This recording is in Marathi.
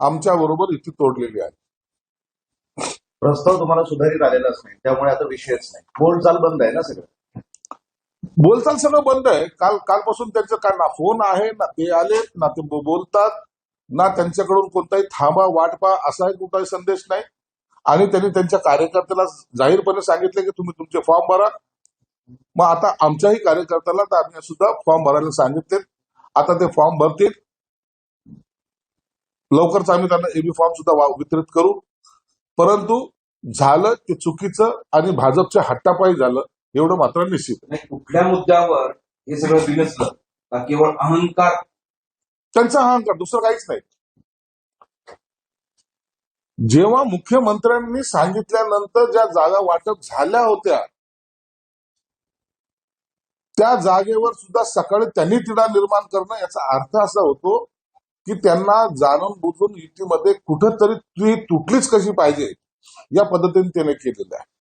आमच्या बरोबर युती तोडलेली आहे. प्रस्ताव तुम्हाला सुधारित आलेलाच नाही, त्यामुळे आता विषयच नाही. बोलचाल बंद आहे ना सगळं. बोलचाल सगळं बंद आहे. कालपासून त्यांचं काय ना फोन आहे ना ते आले ना ते बोलतात ना त्यांच्याकडून कोणताही थांबा वाटपा असाही कुठलाही संदेश नाही. आणि त्यांनी त्यांच्या कार्यकर्त्याला जाहीरपणे सांगितले की तुम्ही तुमचे फॉर्म भरा. मग आता आमच्याही कार्यकर्त्याला आम्ही सुद्धा फॉर्म भरायला सांगितले. आता ते फॉर्म भरतील. लवकरच आम्ही त्यांना एबी फॉर्म सुद्धा वितरित करू. परंतु झालं ते चुकीचं आणि भाजपच्या हट्टापायी झालं एवढं मात्र निश्चित. नाही, कुठल्या मुद्द्यावर हे सगळं बिनसलं का केवळ अहंकार? त्यांचा अहंकार, दुसरं काहीच नाही. जेव्हा मुख्यमंत्र्यांनी सांगितल्यानंतर ज्या जागा वाटप झाल्या होत्या त्या जागेवर सुद्धा सकाळी त्यांनी तिढा निर्माण करणं याचा अर्थ असा होतो की त्यांना जाणून बुजून युतीमध्ये कुठंतरी ती तुटलीच कशी पाहिजे या पद्धतीने त्याने केलेलं आहे.